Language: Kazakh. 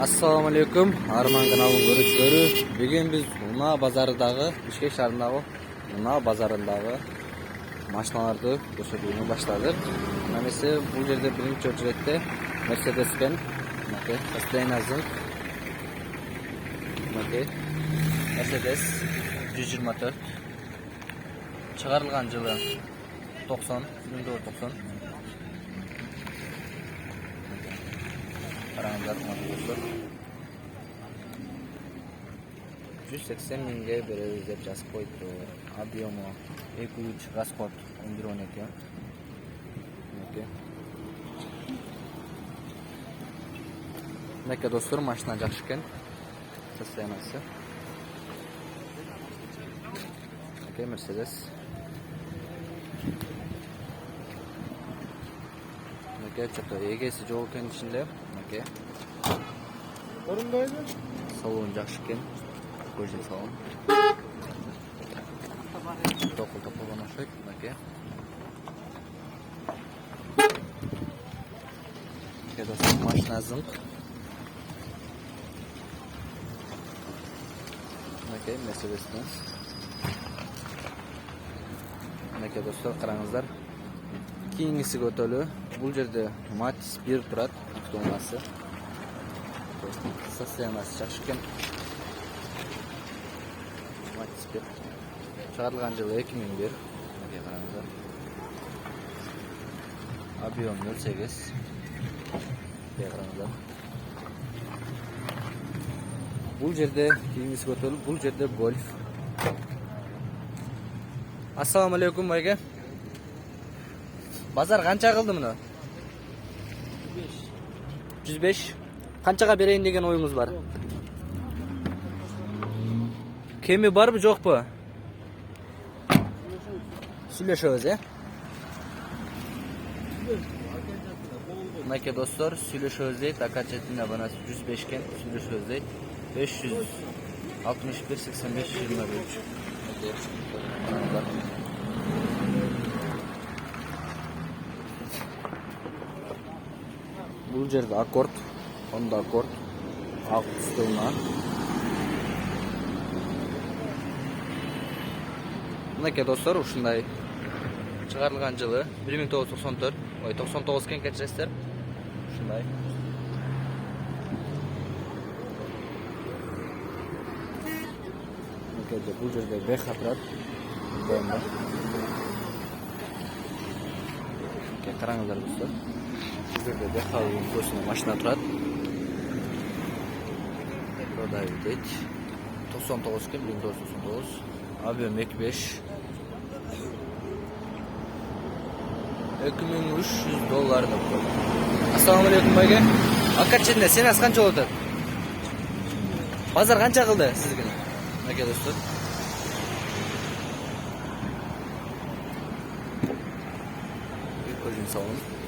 Assalamu alaikum. Arman kanalının görüşleri. Bugün biz Una bazarındagı, Bishkek şahrındagı Una bazarındagı maşinalardı көрсөтүүнү başladık. Немесе бул жерде биринчи очередде Mercedes пен Castellan'ın Mercedes 124 чыгарылган жылы 90 1990 Karanglar dostlar 180 mingga bereriz deb жазып koydu. Объему 2-3 расход 11-12. Neka dostlar maşına жақсы екен. Состояниясы. Mercedes. Что-то эгеси жок экен ичинде. Орындайды. Салон жакшы экен. Көждү салон. Топол окшойт. Машина зыңк. Mercedes-Benz. Dostlar qarаңыздар. Keyingisi көтөлүү. Бул жерде Matiz 1 турат, автоунасы. Состояниясы жакшы экен. Matiz 1. Чыгарылган жылы 2001. Караңыздар. Объем 08. Караңыздар. Бул жерде кийингиси көтөлүп, бул жерде Golf. Assalamu alaikum байке. Базар канча кылды муну? 105. Канчага берейин деген оюңуз бар? Кеми барбы, жокпу? Сүйлөшөбүз, Мынакей достор, сүйлөшөбүз дейт. Акачетин абонасы 105 кен, сүйлөшөбүз дейт. 561 85 23. Бул жерде Accord, Honda Accord, ак түстөгүнө. Мынакей достор, ушундай чыгарылган жылы 1994, 99 кен кечиресиздер. Ушундай. Бул жерде BH турат. Караңыздар достор. Бул жерде BH үлгүсүнө машина турат. Продаю дейт. 99 кен, 1999. Объем 25. $2300 деп коет. Assalamu alaikum байке. Акачетинде сенас канча болот? Базар канча кылды сизге? Мынакей достор. Көжүн салон.